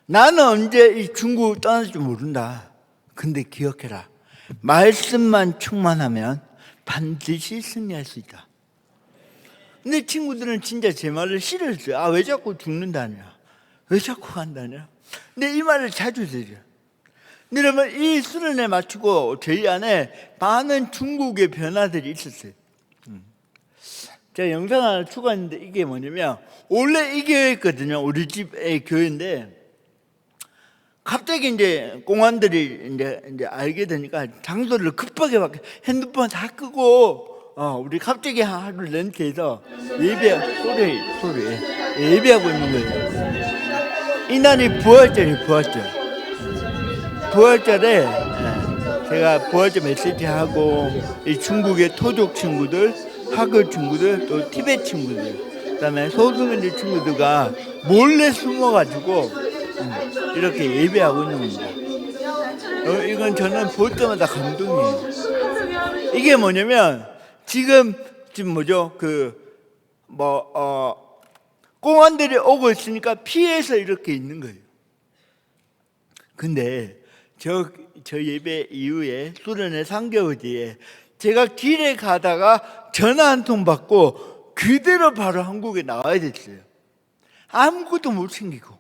나는 언제 이 중국 떠날지 모른다. 근데 기억해라. 말씀만 충만하면 반드시 승리할 수 있다. 근데 친구들은 진짜 제 말을 싫어했어요. 왜 자꾸 죽는다냐? 왜 자꾸 간다냐? 근데 이 말을 자주 드려요. 근데 여러분 이 수련회 마치고 저희 안에 많은 중국의 변화들이 있었어요. 제가 영상 하나 추가했는데 이게 뭐냐면 원래 이 교회였거든요. 우리 집의 교회인데 갑자기 이제 공안들이 이제 알게 되니까 장소를 급하게 바뀌어 핸드폰 다 끄고 우리 갑자기 하루 렌트해서 소리 예배하고 있는 거예요. 이날이 부활절에 제가 부활절 메시지 하고 이 중국의 토족 친구들, 하그 친구들, 또 티베트 친구들, 그다음에 소수민들 친구들과 몰래 숨어가지고 이렇게 예배하고 있는 겁니다. 이건 저는 볼 때마다 감동이에요. 이게 뭐냐면 지금 뭐죠? 공안들이 오고 있으니까 피해서 이렇게 있는 거예요. 근데 저 예배 이후에 수련회 3개월 뒤에 제가 길에 가다가 전화 한 통 받고 그대로 바로 한국에 나와야 됐어요. 아무것도 못 챙기고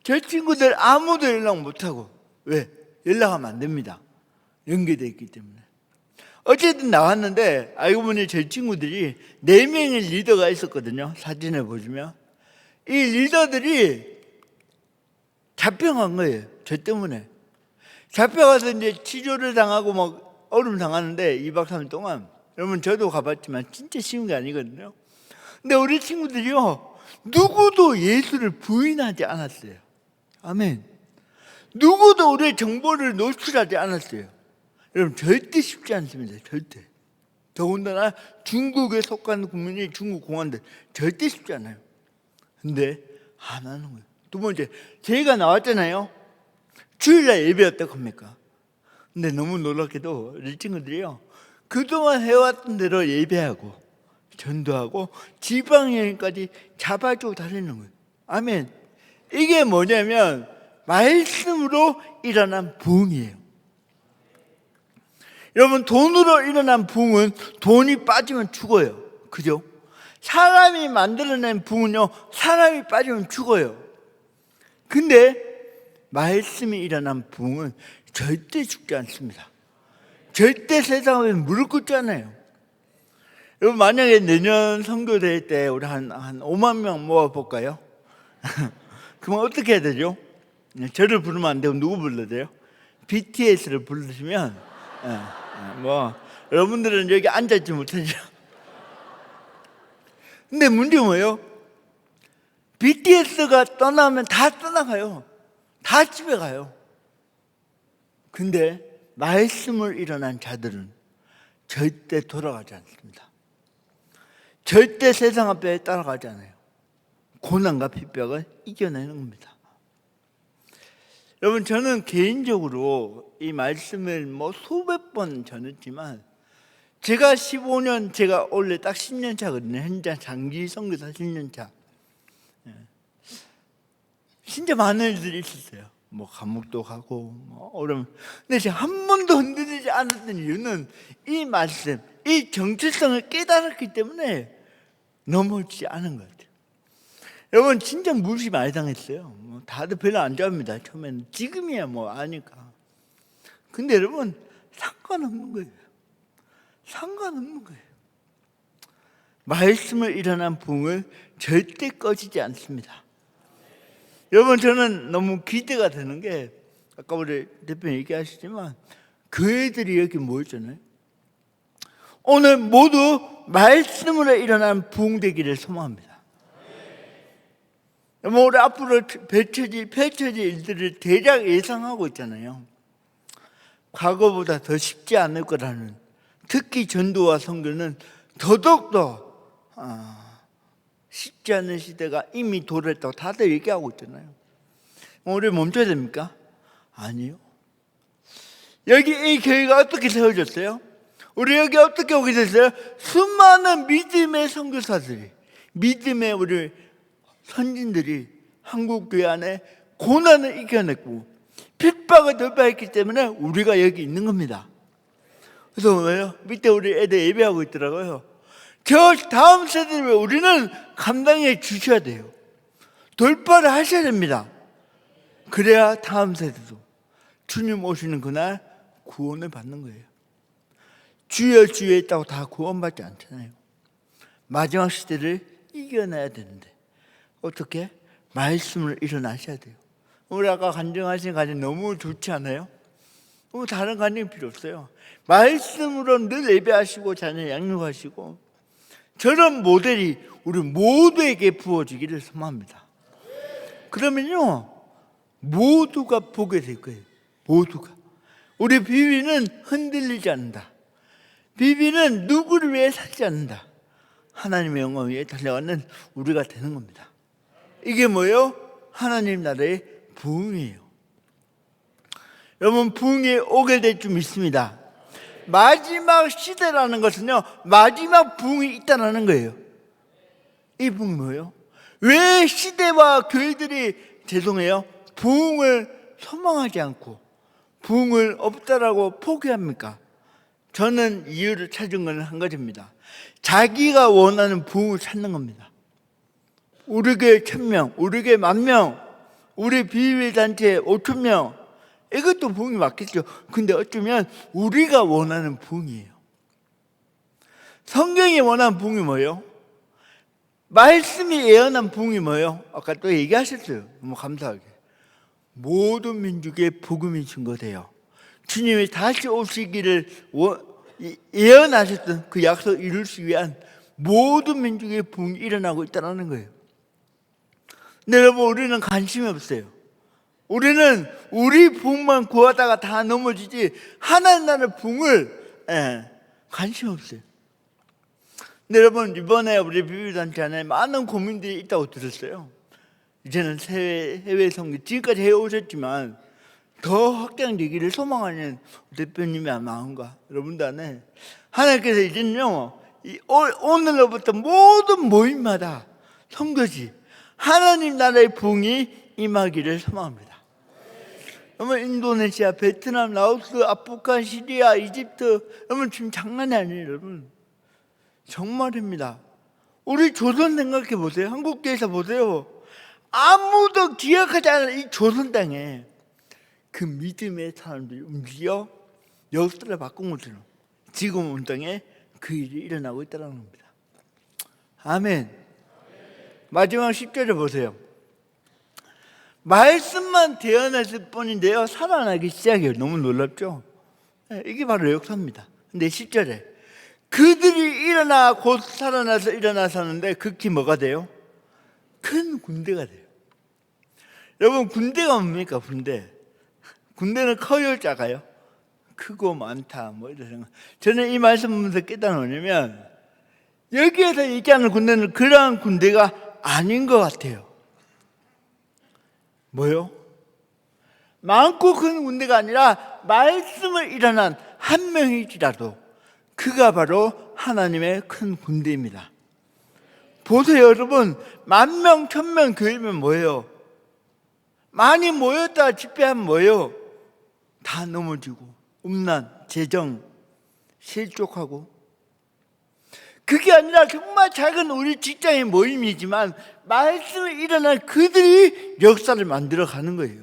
저 친구들 아무도 연락 못하고. 왜? 연락하면 안 됩니다. 연계되어 있기 때문에. 어쨌든 나왔는데 알고 보니 저 친구들이 4명의 리더가 있었거든요. 사진을 보시면 이 리더들이 잡혀간 거예요. 저 때문에 잡혀가서 이제 치료를 당하고 막 얼음 당하는데 2박 3일 동안. 여러분 저도 가봤지만 진짜 쉬운 게 아니거든요. 근데 우리 친구들이요 누구도 예수를 부인하지 않았어요. 아멘. 누구도 우리의 정보를 노출하지 않았어요. 여러분 절대 쉽지 않습니다. 절대. 더군다나 중국에 속한 국민이 중국 공안들 절대 쉽지 않아요. 근데 안 하는 거예요. 두 번째, 저희가 나왔잖아요. 주일날 예배 어떡 합니까? 근데 너무 놀랍게도 우리 친구들이요 그동안 해왔던 대로 예배하고 전도하고 지방여행까지 잡아주고 다니는 거예요. 아멘. 이게 뭐냐면 말씀으로 일어난 부흥이에요. 여러분 돈으로 일어난 부흥은 돈이 빠지면 죽어요. 그죠? 사람이 만들어낸 부흥은요 사람이 빠지면 죽어요. 근데 말씀이 일어난 부흥은 절대 죽지 않습니다. 절대 세상에 무릎 꿇지 않아요. 여러분 만약에 내년 선교대회 때 우리 한 5만 명 모아볼까요? 그러면 어떻게 해야 되죠? 저를 부르면 안 되고 누구 불러야 돼요? BTS를 부르시면 여러분들은 여기 앉아있지 못하죠. 근데 문제는 뭐예요? BTS가 떠나면 다 떠나가요. 다 집에 가요. 근데 말씀을 일어난 자들은 절대 돌아가지 않습니다. 절대 세상 앞에 따라가지 않아요. 고난과 핍박을 이겨내는 겁니다. 여러분 저는 개인적으로 이 말씀을 수백 번 전했지만 제가 15년 제가 원래 딱 10년 차거든요. 현장 장기 선교사 10년 차. 진짜 많은 일들이 있었어요. 뭐 감옥도 가고 뭐 어려움. 근데 제가 한 번도 흔들리지 않았던 이유는 이 말씀, 이 정체성을 깨달았기 때문에 넘어지지 않은 것 같아요. 여러분 진짜 무시 많이 당했어요. 뭐 다들 별로 안 좋아합니다. 처음에는. 지금이야 뭐 아니까. 근데 여러분 상관없는 거예요. 상관없는 거예요. 말씀을 일어난 붕을 절대 꺼지지 않습니다. 여러분 저는 너무 기대가 되는 게 아까 우리 대표님 얘기하시지만 교회들이 여기 모였잖아요. 오늘 모두 말씀으로 일어난 부흥되기를 소망합니다. 뭐 우리 앞으로 펼쳐질 일들을 대략 예상하고 있잖아요. 과거보다 더 쉽지 않을 거라는, 특히 전도와 선교는 더더욱더 쉽지 않은 시대가 이미 도래했다고 다들 얘기하고 있잖아요. 우리 멈춰야 됩니까? 아니요. 여기 이 교회가 어떻게 세워졌어요? 우리 여기 어떻게 오게 됐어요? 수많은 믿음의 선교사들이, 믿음의 우리 선진들이 한국 교회 안에 고난을 이겨냈고 핍박을 돌파했기 때문에 우리가 여기 있는 겁니다. 그래서 뭐예요? 밑에 우리 애들 예배하고 있더라고요. 저 다음 세대를 우리는 감당해 주셔야 돼요. 돌파를 하셔야 됩니다. 그래야 다음 세대도 주님 오시는 그날 구원을 받는 거예요. 주여 주여 있다고 다 구원받지 않잖아요. 마지막 시대를 이겨내야 되는데 어떻게? 말씀을 일어나셔야 돼요. 우리 아까 간증하신 간증 너무 좋지 않아요? 다른 간증 필요 없어요. 말씀으로 늘 예배하시고 자녀 양육하시고 저런 모델이 우리 모두에게 부어지기를 소망합니다. 그러면요 모두가 보게 될 거예요. 모두가. 우리 비비는 흔들리지 않는다. 비비는 누구를 위해 살지 않는다. 하나님의 영광 위에 달려가는 우리가 되는 겁니다. 이게 뭐예요? 하나님 나라의 부흥이에요. 여러분 부흥이 오게 될 줄 믿습니다. 마지막 시대라는 것은요 마지막 부흥이 있다는 거예요. 이 부흥이 뭐예요? 왜 시대와 교회들이 죄송해요 부흥을 소망하지 않고 부흥을 없다라고 포기합니까? 저는 이유를 찾은 건 한 가지입니다. 자기가 원하는 부흥을 찾는 겁니다. 우리 교회 1000명, 우리 교회 10,000명, 우리 비밀단체 5,000명, 이것도 부흥이 맞겠죠. 근데 어쩌면 우리가 원하는 부흥이에요. 성경이 원하는 부흥이 뭐예요? 말씀이 예언한 부흥이 뭐예요? 아까 또 얘기하셨어요. 너무 감사하게. 모든 민족의 복음이 증거돼요. 주님이 다시 오시기를 예언하셨던 그 약속을 이룰 수 위한 모든 민족의 부흥이 일어나고 있다는 거예요. 근데 여러분 우리는 관심이 없어요. 우리는 우리 부흥만 구하다가 다 넘어지지 하나님 나라의 부흥을 관심이 없어요. 근데 여러분 이번에 우리 비밀단체 안에 많은 고민들이 있다고 들었어요. 이제는 해외 선교 지금까지 해오셨지만 더 확장되기를 소망하는 대표님의 마음과 여러분들 안에 하나님께서 이제는요 오늘로부터 모든 모임마다 선교지 하나님 나라의 부흥이 임하기를 소망합니다. 여러분 인도네시아, 베트남, 라오스, 아프간, 시리아, 이집트 여러분 지금 장난이 아니에요. 여러분 정말입니다. 우리 조선 생각해 보세요. 한국교회에서 보세요. 아무도 기억하지 않은 이 조선 땅에 그 믿음의 사람들이 움직여 역사를 바꾼 것처럼 지금 온 땅에 그 일이 일어나고 있다는 겁니다. 아멘. 마지막 10절을 보세요. 말씀만 태어났을 뿐인데요 살아나기 시작해요. 너무 놀랍죠? 이게 바로 역사입니다. 근데 10절에 그들이 일어나 곧 살아나서 일어나서는데 극히 뭐가 돼요? 큰 군대가 돼요. 여러분 군대가 뭡니까? 군대는 커요 작아요? 크고 많다 뭐 이런 생각. 저는 이 말씀 보면서 깨달으냐면 여기에서 얘기하는 군대는 그러한 군대가 아닌 것 같아요. 뭐요? 많고 큰 군대가 아니라 말씀을 일어난 한 명이지라도 그가 바로 하나님의 큰 군대입니다. 보세요 여러분 10,000명, 1,000명 교회면 뭐예요? 많이 모였다 집회하면 뭐예요? 다 넘어지고 음란, 재정, 실족하고. 그게 아니라 정말 작은 우리 직장의 모임이지만 말씀이 일어날 그들이 역사를 만들어 가는 거예요.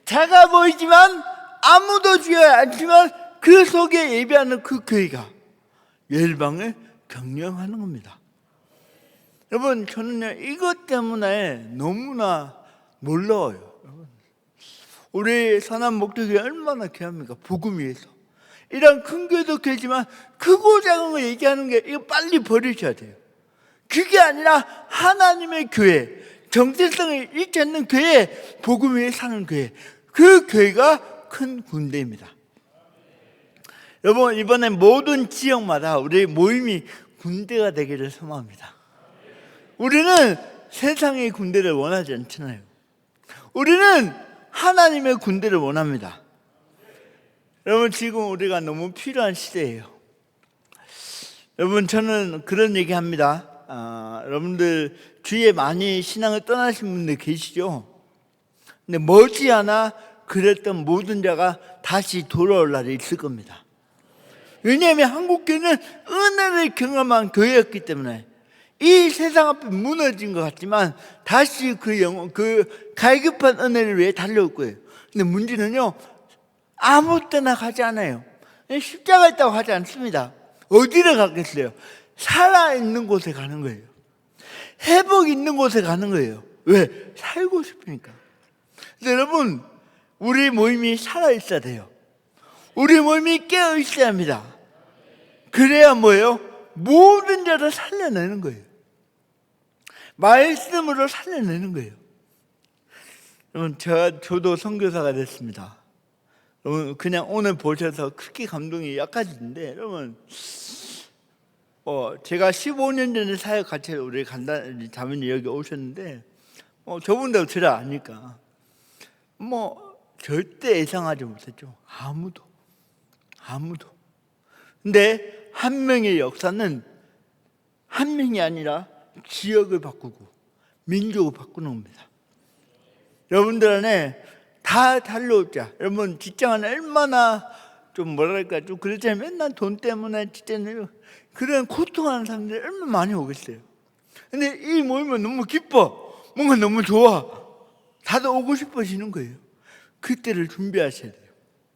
작아 보이지만 아무도 주지 않지만 그 속에 예배하는 그 교회가 열방을 경영하는 겁니다. 여러분, 저는요 이것 때문에 너무나 놀라워요. 우리 선한 목적이 얼마나 귀합니까? 복음 위해서. 이런 큰 교회도 교회지만 크고 작은 거 얘기하는 게 이거 빨리 버리셔야 돼요. 그게 아니라 하나님의 교회, 정체성을 잃지 않는 교회, 복음 위에 사는 교회, 그 교회가 큰 군대입니다. 여러분, 이번에 모든 지역마다 우리 모임이 군대가 되기를 소망합니다. 우리는 세상의 군대를 원하지 않잖아요. 우리는 하나님의 군대를 원합니다. 여러분, 지금 우리가 너무 필요한 시대예요. 여러분, 저는 그런 얘기 합니다. 여러분들 주위에 많이 신앙을 떠나신 분들 계시죠? 근데 머지않아 그랬던 모든 자가 다시 돌아올 날이 있을 겁니다. 왜냐하면 한국교회는 은혜를 경험한 교회였기 때문에 이 세상 앞에 무너진 것 같지만 다시 그 갈급한 은혜를 위해 달려올 거예요. 근데 문제는요, 아무 때나 가지 않아요. 십자가 있다고 하지 않습니다. 어디를 가겠어요? 살아있는 곳에 가는 거예요. 회복 있는 곳에 가는 거예요. 왜? 살고 싶으니까. 그래서 여러분, 우리 모임이 살아있어야 돼요. 우리 모임이 깨어있어야 합니다. 그래야 뭐예요? 모든 자를 살려내는 거예요. 말씀으로 살려내는 거예요. 여러분, 저도 선교사가 됐습니다. 여러분, 그냥 오늘 보셔서 크게 감동이 약해지는데, 여러분, 제가 15년 전에 사역 같이 우리 간단히 자매님 여기 오셨는데, 저분도 저를 아니까, 절대 예상하지 못했죠. 아무도. 근데 한 명의 역사는 한 명이 아니라 지역을 바꾸고 민족을 바꾸는 겁니다. 여러분들 안에 다 달려오자. 여러분, 직장은 얼마나 좀 좀 그렇잖아요. 맨날 돈 때문에 진짜 그런 고통하는 사람들이 얼마나 많이 오겠어요. 근데 이 모임은 너무 기뻐. 뭔가 너무 좋아. 다들 오고 싶어지는 거예요. 그때를 준비하셔야 돼요.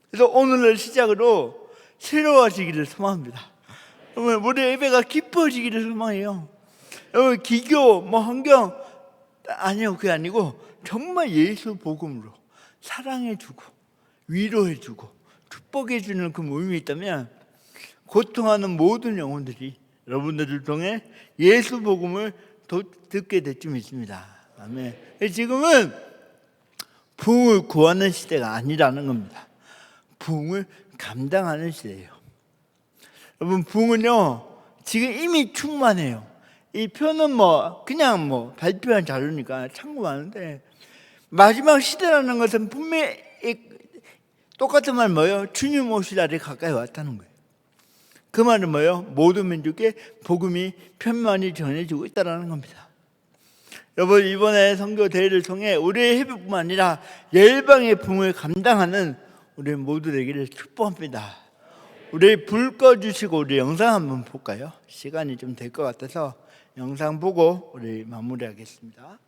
그래서 오늘을 시작으로 새로워지기를 소망합니다. 여러분, 우리 예배가 기뻐지기를 소망해요. 여러분, 기교, 환경 아니요, 그게 아니고 정말 예수 복음으로 사랑해주고 위로해주고 축복해주는 그 모임이 있다면 고통하는 모든 영혼들이 여러분들을 통해 예수 복음을 듣게 될 줄 믿습니다. 아멘. 지금은 부흥을 구하는 시대가 아니라는 겁니다. 부흥을 감당하는 시대예요. 여러분, 부흥은요 지금 이미 충만해요. 이 표는 그냥 발표한 자료니까 참고하는데, 마지막 시대라는 것은 분명히 똑같은 말 뭐예요? 주님 오실 날이 가까이 왔다는 거예요. 그 말은 뭐예요? 모든 민족에 복음이 편만히 전해지고 있다는 겁니다. 여러분, 이번에 선교 대회를 통해 우리의 회복뿐만 아니라 열방의 부흥을 감당하는 우리 모두 되기를 축복합니다. 우리 불 꺼주시고 우리 영상 한번 볼까요? 시간이 좀 될 것 같아서 영상 보고 우리 마무리하겠습니다.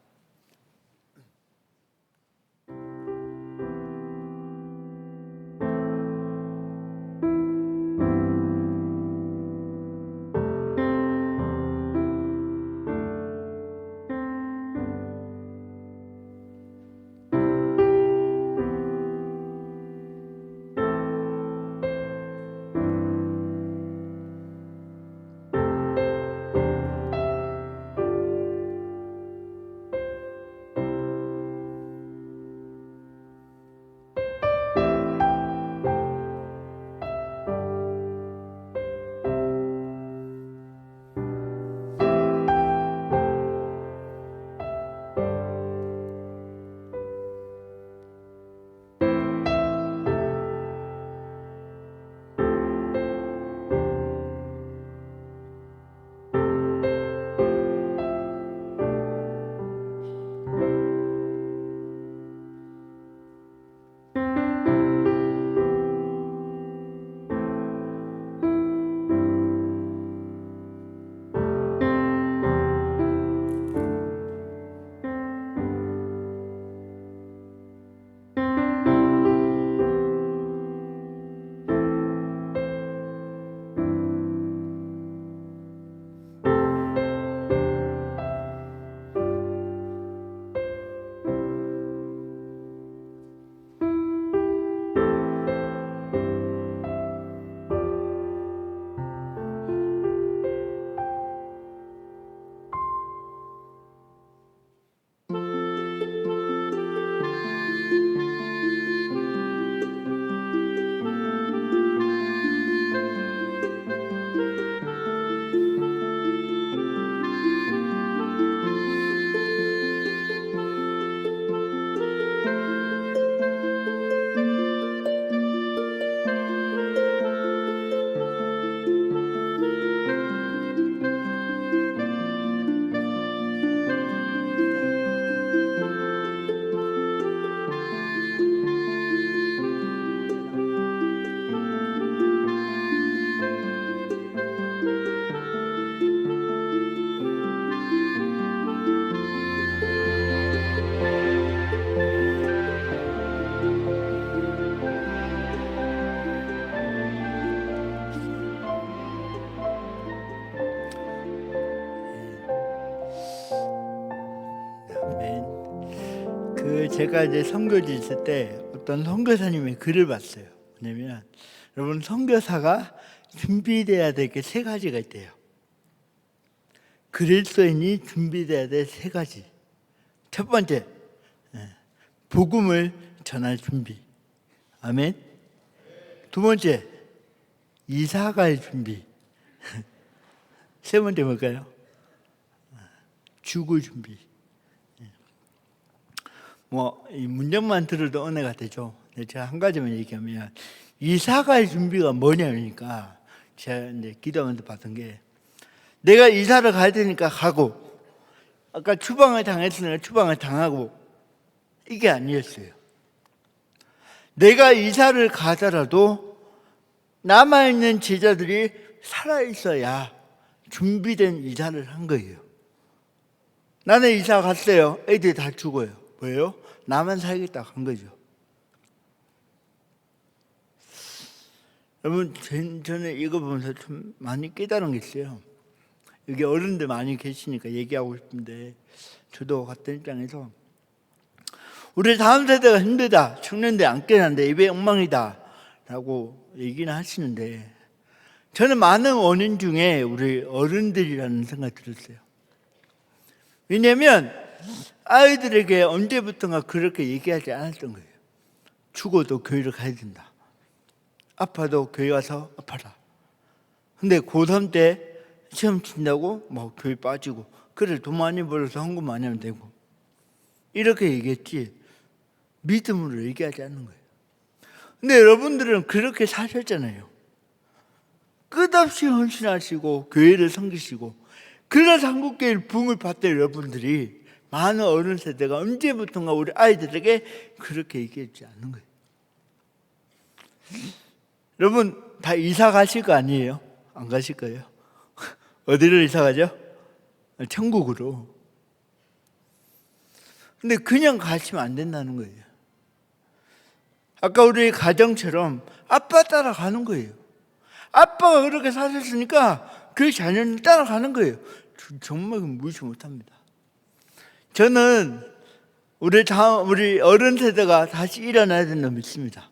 제가 이제 선교지 있을 때 어떤 선교사님의 글을 봤어요. 뭐냐면 여러분, 선교사가 준비돼야 될 게 세 가지가 있대요. 그리스도인이 준비돼야 될 세 가지. 첫 번째, 복음을 전할 준비. 아멘. 두 번째, 이사갈 준비. 세 번째 뭘까요? 죽을 준비. 이 문장만 들어도 은혜가 되죠. 제가 한 가지만 얘기하면, 이사갈 준비가 뭐냐니까 제가 이제 기도하면서 봤던 게, 내가 이사를 가야 되니까 가고, 아까 추방을 당했으니까 추방을 당하고, 이게 아니었어요. 내가 이사를 가더라도 남아있는 제자들이 살아있어야 준비된 이사를 한 거예요. 나는 이사 갔어요. 애들이 다 죽어요. 뭐예요? 나만 살겠다 한 거죠. 여러분, 저는 이거 보면서 좀 많이 깨달은 게 있어요. 여기 어른들 많이 계시니까 얘기하고 싶은데, 저도 같은 입장에서 우리 다음 세대가 힘들다, 청년들 안 깨난다, 입에 엉망이다 라고 얘기는 하시는데, 저는 많은 원인 중에 우리 어른들이라는 생각이 들었어요. 왜냐하면 아이들에게 언제부턴가 그렇게 얘기하지 않았던 거예요. 죽어도 교회를 가야 된다, 아파도 교회 가서 아파라. 근데 고3 때 시험 친다고 교회 빠지고, 그래 돈 많이 벌어서 헌금 많이 하면 되고, 이렇게 얘기했지 믿음으로 얘기하지 않는 거예요. 근데 여러분들은 그렇게 사셨잖아요. 끝없이 헌신하시고 교회를 섬기시고, 그래서 한국교회를 부흥을 받던 여러분들이, 많은 어른 세대가 언제부턴가 우리 아이들에게 그렇게 얘기하지 않는 거예요. 여러분, 다 이사 가실 거 아니에요? 안 가실 거예요? 어디로 이사 가죠? 천국으로. 근데 그냥 가시면 안 된다는 거예요. 아까 우리 가정처럼 아빠 따라가는 거예요. 아빠가 그렇게 사셨으니까 그 자녀는 따라가는 거예요. 정말 무시 못합니다. 저는 우리 어른 세대가 다시 일어나야 된다고 믿습니다.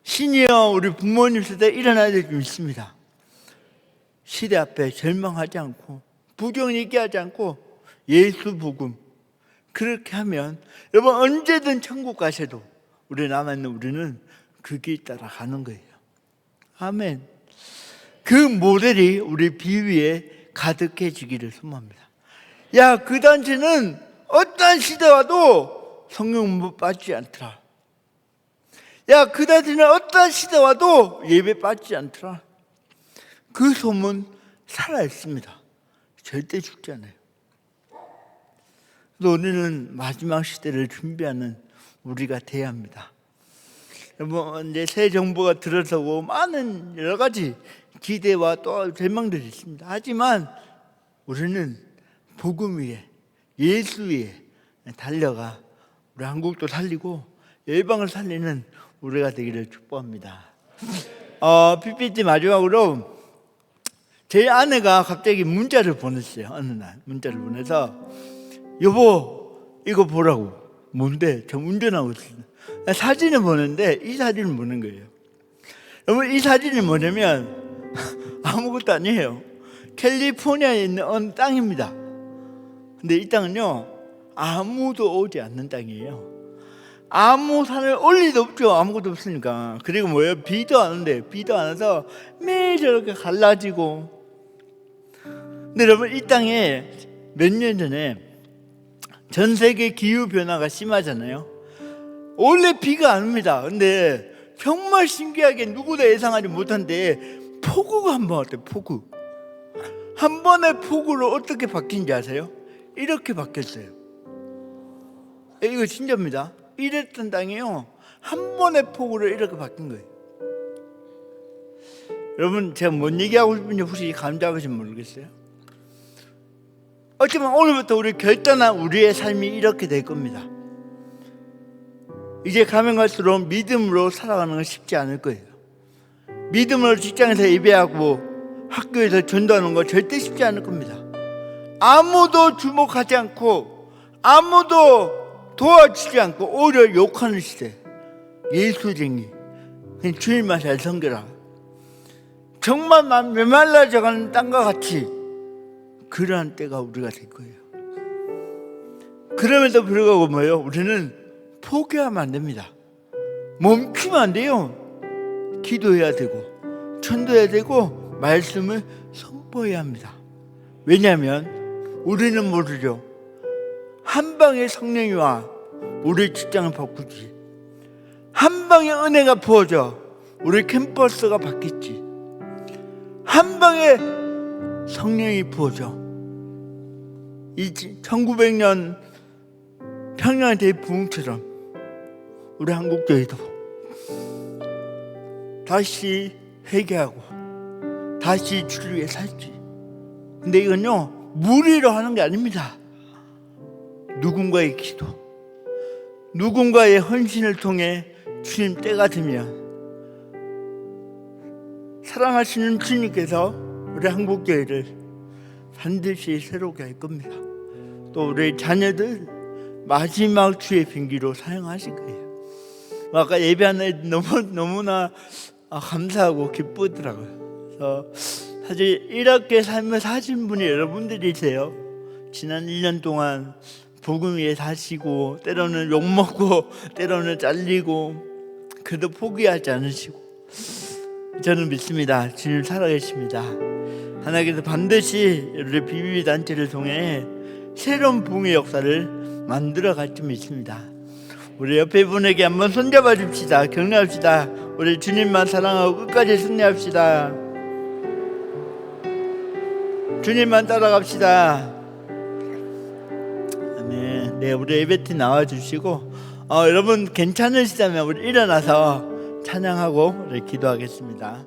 시니어 우리 부모님 세대 일어나야 될 줄 믿습니다. 시대 앞에 절망하지 않고, 부정 얘기하지 않고, 예수 복음 그렇게 하면 여러분, 언제든 천국 가셔도 우리 남아있는 우리는 그 길 따라가는 거예요. 아멘. 그 모델이 우리 비위에 가득해지기를 소망합니다. 그 단체는 어떠한 시대 와도 성령 못 빠지지 않더라. 그 단체는 어떠한 시대 와도 예배 빠지지 않더라. 그 소문 살아있습니다. 절대 죽지 않아요. 우리는 마지막 시대를 준비하는 우리가 돼야 합니다. 여러분, 이제 새 정부가 들어서고 많은 여러 가지 기대와 또 절망들이 있습니다. 하지만 우리는 복음 위에, 예수 위에 달려가 우리 한국도 살리고 열방을 살리는 우리가 되기를 축복합니다. PPT 마지막으로, 제 아내가 갑자기 문자를 보냈어요. 어느 날 문자를 보내서, 여보 이거 보라고. 뭔데? 저 운전하고 있어요. 사진을 보는데 이 사진을 보는 거예요. 여러분, 이 사진이 뭐냐면 아무것도 아니에요. 캘리포니아에 있는 어느 땅입니다. 근데 이 땅은요, 아무도 오지 않는 땅이에요. 아무 산을 올 리도 없죠. 아무것도 없으니까. 그리고 뭐예요? 비도 안 오는데, 비도 안 와서 매일 저렇게 갈라지고. 근데 여러분, 이 땅에 몇 년 전에 전 세계 기후변화가 심하잖아요. 원래 비가 안 옵니다. 근데 정말 신기하게 누구도 예상하지 못한데 폭우가 한 번 왔대요. 폭우. 한 번의 폭우로 어떻게 바뀐지 아세요? 이렇게 바뀌었어요. 이거 진짜입니다. 이랬던 땅이요, 한 번의 폭우로 이렇게 바뀐 거예요. 여러분, 제가 뭔 얘기하고 싶은지 혹시 감 잡으시면 모르겠어요? 어쩌면 오늘부터 우리 결단한 우리의 삶이 이렇게 될 겁니다. 이제 가면 갈수록 믿음으로 살아가는 건 쉽지 않을 거예요. 믿음으로 직장에서 예배하고 학교에서 전도하는 거 절대 쉽지 않을 겁니다. 아무도 주목하지 않고, 아무도 도와주지 않고 오히려 욕하는 시대, 예수쟁이, 그냥 주님만 잘 섬겨라, 정말 메말라져가는 땅과 같이 그러한 때가 우리가 될 거예요. 그럼에도 불구하고 뭐예요? 우리는 포기하면 안 됩니다. 멈추면 안 돼요. 기도해야 되고 전도해야 되고 말씀을 선포해야 합니다. 왜냐하면 우리는 모르죠. 한 방의 성령이 와 우리 직장을 바꾸지, 한 방의 은혜가 부어져 우리 캠퍼스가 바뀌지, 한 방의 성령이 부어져 이 1900년 평양 대부흥처럼 우리 한국교회도 다시 회개하고 다시 주를 위해 살지. 근데 이건요 무리로 하는 게 아닙니다. 누군가의 기도, 누군가의 헌신을 통해 주님 때가 되면 사랑하시는 주님께서 우리 한국교회를 반드시 새롭게 할 겁니다. 또 우리 자녀들 마지막 주의 빙기로 사용하실 거예요. 아까 예배하는 너무나 감사하고 기쁘더라고요. 그래서 사실 이렇게 삶을 사신 분이 여러분들이세요. 지난 1년 동안 복음 위에 사시고 때로는 욕먹고 때로는 잘리고 그래도 포기하지 않으시고, 저는 믿습니다. 주님 살아계십니다. 하나님께서 반드시 우리 BBB 단체를 통해 새로운 부흥의 역사를 만들어 갈 줄 믿습니다. 우리 옆에 분에게 한번 손잡아 줍시다. 격려합시다. 우리 주님만 사랑하고 끝까지 승리합시다. 주님만 따라갑시다. 아멘. 네, 우리 예배팀 나와주시고 여러분 괜찮으시다면 우리 일어나서 찬양하고 우리 기도하겠습니다.